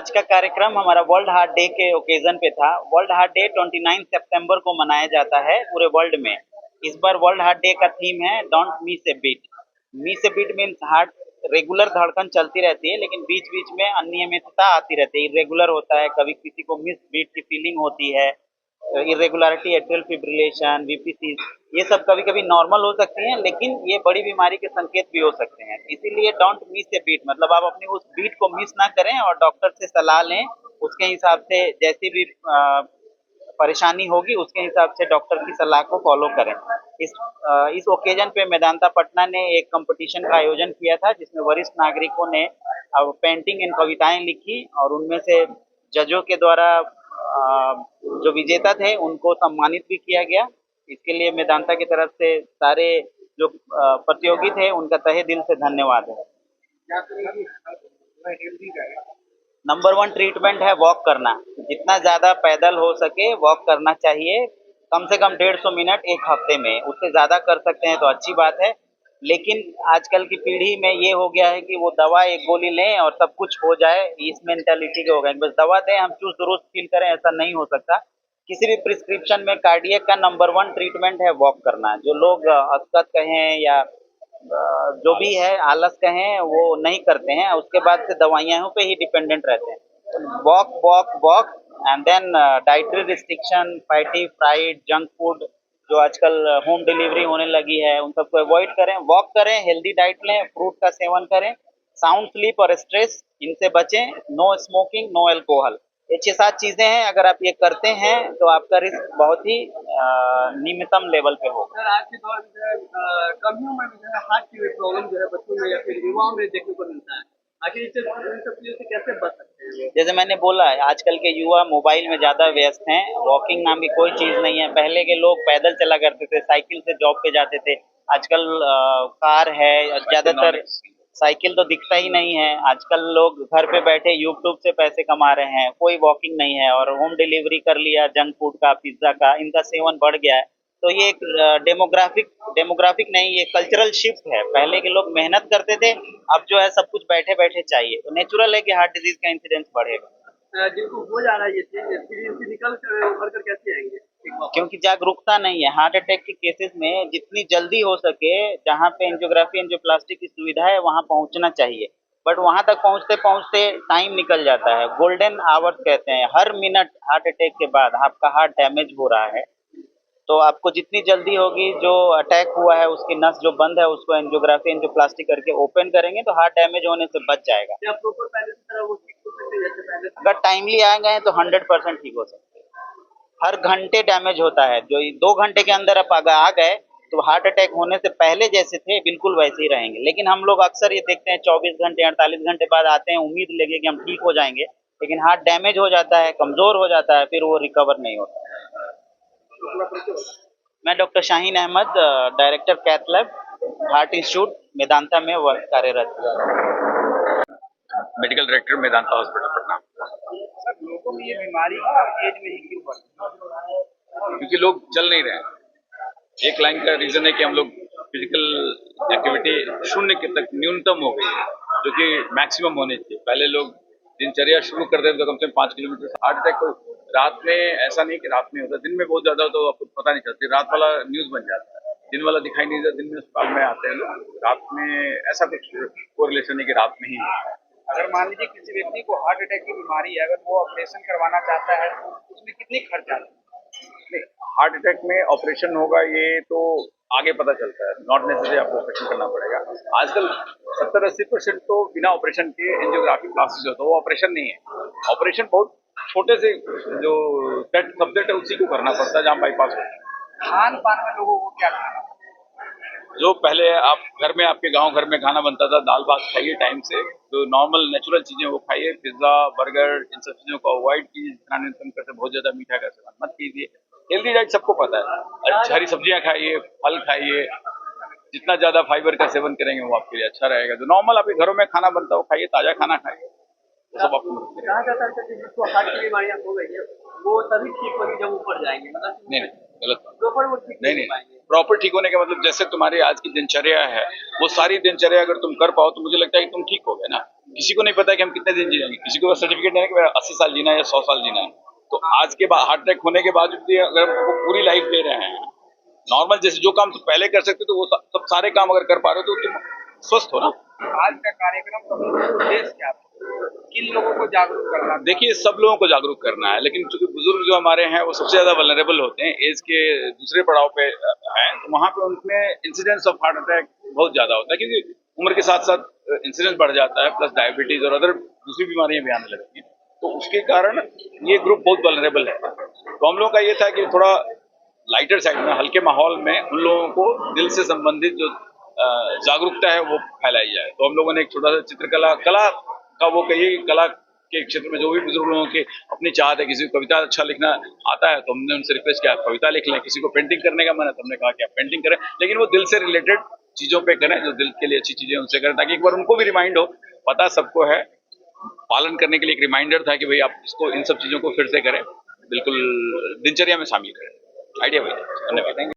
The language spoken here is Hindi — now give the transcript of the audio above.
आज का कार्यक्रम हमारा वर्ल्ड हार्ट डे के ओकेजन पे था। वर्ल्ड हार्ट डे 29 सितंबर को मनाया जाता है पूरे वर्ल्ड में। इस बार वर्ल्ड हार्ट डे का थीम है don't miss a beat. Miss a beat means heart regular धड़कन चलती रहती है, लेकिन बीच बीच में अनियमितता आती रहती है, इरेगुलर होता है, कभी किसी को मिस बीट की फीलिंग होती है, इरेगुलरिटी, एट्रियल फिब्रिलेशन, वीपीसी, ये सब कभी कभी नॉर्मल हो सकती हैं, लेकिन ये बड़ी बीमारी के संकेत भी हो सकते हैं। इसीलिए डोंट मिस ए बीट, मतलब आप अपनी उस बीट को मिस ना करें और डॉक्टर से सलाह लें। उसके हिसाब से जैसी भी परेशानी होगी उसके हिसाब से डॉक्टर की सलाह को फॉलो करें। इस ओकेजन पे मेदांता पटना ने एक कंपटीशन का आयोजन किया था, जिसमें वरिष्ठ नागरिकों ने पेंटिंग एंड कविताएं लिखी और उनमें से जजों के द्वारा जो विजेता थे उनको सम्मानित भी किया गया। इसके लिए मेदांता की तरफ से सारे जो प्रतियोगी थे उनका तहे दिल से धन्यवाद है। नंबर वन ट्रीटमेंट है वॉक करना। जितना ज्यादा पैदल हो सके वॉक करना चाहिए, कम से कम 150 मिनट एक हफ्ते में। उससे ज्यादा कर सकते हैं तो अच्छी बात है, लेकिन आजकल की पीढ़ी में ये हो गया है कि वो दवा एक गोली लें और सब कुछ हो जाए, इस मेंटालिटी के हो गए। बस दवा दें, हम चुस्त दुरुस्त फील करें, ऐसा नहीं हो सकता। किसी भी प्रिस्क्रिप्शन में कार्डियक का नंबर वन ट्रीटमेंट है वॉक करना। जो लोग अस्कत कहें या जो भी है आलस कहें, वो नहीं करते हैं, उसके बाद से दवाइयों पे ही डिपेंडेंट रहते हैं। Walk walk walk and then dietary restriction, fatty fried junk food जो आजकल होम डिलीवरी होने लगी है, उन सबको अवॉइड करें। वॉक करें, हेल्दी डाइट लें, फ्रूट का सेवन करें, साउंड स्लीप और स्ट्रेस इनसे बचें, नो स्मोकिंग, नो अल्कोहल। ये 6-7 चीजें हैं, अगर आप ये करते हैं तो आपका रिस्क बहुत ही निम्नतम लेवल पे होगा। सर आज के दौर में जो है कम ही उम्र में जो है हार्ट की प्रॉब्लम जो है बच्चों में या फिर युवाओं में देखने को मिलता है। आखिर इन सब चीजों से कैसे बच सकते हैं? जैसे मैंने बोला, आजकल के युवा मोबाइल में ज्यादा व्यस्त हैं। वॉकिंग नाम की कोई चीज नहीं है। पहले के लोग पैदल चला करते थे, साइकिल से जॉब पे जाते थे। आजकल कार है, ज्यादातर साइकिल तो दिखता ही नहीं है। आजकल लोग घर पे बैठे यूट्यूब से पैसे कमा रहे हैं, कोई वॉकिंग नहीं है, और होम डिलीवरी कर लिया जंक फूड का, पिज्जा का, इनका सेवन बढ़ गया है। तो ये एक डेमोग्राफिक नहीं, ये कल्चरल शिफ्ट है। पहले के लोग मेहनत करते थे, अब जो है सब कुछ बैठे बैठे चाहिए, तो नेचुरल है कि हार्ट डिजीज का इंसिडेंस बढ़ेगा। जिनको हो जा रहा है ये चीज, फिर इनसे निकल कर उभर कर कैसे आएंगे? क्योंकि जागरूकता नहीं है। हार्ट अटैक के केसेस में जितनी जल्दी हो सके, जहाँ पे एंजियोग्राफी एंजियोप्लास्टी की सुविधा है वहाँ पहुँचना चाहिए, बट वहाँ तक पहुँचते पहुँचते टाइम निकल जाता है। गोल्डन आवर्स कहते हैं। हर मिनट हार्ट अटैक के बाद आपका हार्ट डैमेज हो रहा है, तो आपको जितनी जल्दी होगी, जो अटैक हुआ है उसकी नस जो बंद है उसको एंजियोग्राफी एंजियोप्लास्टी करके ओपन करेंगे तो हार्ट डैमेज होने से बच जाएगा। या प्रॉपर पहले की तरह वो ठीक हो सकते हैं जैसे पहले? अगर टाइमली आ गए तो 100% ठीक हो सकते हैं। हर घंटे डैमेज होता है, जो 2 घंटे के अंदर आप अगर आ गए तो हार्ट अटैक होने से पहले जैसे थे बिल्कुल वैसे ही रहेंगे। लेकिन हम लोग अक्सर ये देखते हैं 24 घंटे 48 घंटे बाद आते हैं, उम्मीद लेके कि हम ठीक हो जाएंगे, लेकिन हार्ट डैमेज हो जाता है, कमजोर हो जाता है, फिर वो रिकवर नहीं होता। मैं doctor Shaheen Ahmad, director cath lab, heart institute Medanta में कार्यरत हूँ। Medical director Medanta hospital Patna. Sir लोगों में ये बीमारी एज में ही क्यों बढ़ती है? क्योंकि लोग चल नहीं रहे हैं। एक लाइन का रीजन है कि हम लोग फिजिकल एक्टिविटी शून्य के तक न्यूनतम हो गई है, जो कि मैक्सिमम होनी चाहिए। पहले लोग दिनचर्या शुरू करते थे तो कम से कम 5 किलोमीटर। हार्ट अटैक तो रात में ऐसा नहीं कि रात में होता, दिन में बहुत ज्यादा हो तो आपको पता नहीं चलती, रात वाला न्यूज बन जाता है। दिन वाला दिखाई नहीं देता, दिन में अस्पताल में आते हैं लोग, रात में ऐसा कुछ कोरिलेशन है कि रात में ही होता है। अगर मान लीजिए किसी व्यक्ति को हार्ट अटैक की बीमारी है, अगर वो ऑपरेशन करवाना चाहता है तो उसमें कितनी खर्च आता है? हार्ट अटैक में ऑपरेशन होगा ये तो आगे पता चलता है, नॉट नेसेसरी आपको ऑपरेशन करना पड़ेगा। आजकल 70-80% तो बिना ऑपरेशन के एंजियोग्राफी प्लास्टिक होता है, वो ऑपरेशन नहीं है। ऑपरेशन बहुत छोटे से जो सेट सब्जेक्ट है उसी को करना पड़ता है जहाँ बाईपास होता है। खान पान में लोगों को क्या खाना? जो पहले आप घर में, आपके गांव घर में खाना बनता था, दाल भात खाइए टाइम से, जो नॉर्मल नेचुरल चीजें वो खाइए। पिज्जा बर्गर इन सब चीजों को अवॉइड कीजिए, जितना न्यूनतम करते, बहुत ज्यादा मीठा का सेवन मत कीजिए। हेल्दी डाइट सबको पता है, हरी सब्जियां खाइए, फल खाइए, जितना ज्यादा फाइबर का सेवन करेंगे वो आपके लिए अच्छा रहेगा। जो नॉर्मल आपके घरों में खाना बनता है वो खाइए, ताजा खाना खाइए, वो सब आपको मदद करेगा। कहा जाता है कि जिसको हार्ट की बीमारियां हो गई है वो तभी ठीक होगी जब ऊपर जाएंगे, मतलब नहीं, गलत बात। प्रॉपर वो ठीक नहीं, पाएंगे। प्रॉपर ठीक होने का मतलब जैसे तुम्हारी आज की दिनचर्या है, वो सारी दिनचर्या अगर तुम कर पाओ तो मुझे लगता है कि तुम ठीक हो गए ना। किसी को नहीं पता कि हम कितने दिन जिएंगे, किसी को सर्टिफिकेट नहीं है कि मेरा 80 साल जीना है या 100 साल जीना है। तो आज के बाद हार्ट अटैक होने के बावजूद भी अगर हमको पूरी लाइफ दे रहे हैं, नॉर्मल जैसे जो काम तुम पहले कर सकते तो वो सब सारे काम अगर कर पा रहे हो तो तुम स्वस्थ हो ना। आज का कार्यक्रम का मुख्य उद्देश्य क्या था? किन लोगों को जागरूक करना था? देखिए सब लोगों को जागरूक करना है, लेकिन चूंकि बुजुर्ग जो हमारे हैं वो सबसे ज्यादा वल्नरेबल होते हैं, एज के दूसरे पड़ाव पे हैं, तो वहाँ पे उनमें इंसिडेंस ऑफ हार्ट अटैक बहुत ज्यादा होता है, क्योंकि उम्र के साथ साथ इंसिडेंस बढ़ जाता है, प्लस डायबिटीज और अदर दूसरी बीमारियां भी आने लगती हैं, तो उसके कारण ये ग्रुप बहुत वल्नरेबल है। तो हम लोगों का ये था कि थोड़ा लाइटर साइड में, हल्के माहौल में उन लोगों को दिल से संबंधित जो जागरूकता है वो फैलाई जाए। तो हम लोगों ने एक छोटा सा चित्रकला कला का वो कहिए कला के क्षेत्र में जो भी बुजुर्ग लोगों की अपनी चाहत है, किसी को कविता अच्छा लिखना आता है तो हमने उनसे रिक्वेस्ट किया कविता लिख लें, किसी को पेंटिंग करने का मन है तो हमने कहा कि आप पेंटिंग करें, लेकिन वो दिल से रिलेटेड चीजों पे करें, जो दिल के लिए अच्छी चीजें उनसे करें, ताकि एक बार उनको भी रिमाइंड हो। पता सबको है, पालन करने के लिए एक रिमाइंडर था कि भाई आप इसको इन सब चीजों को फिर से करें, बिल्कुल दिनचर्या में शामिल करें। आइडिया भाई, धन्यवाद।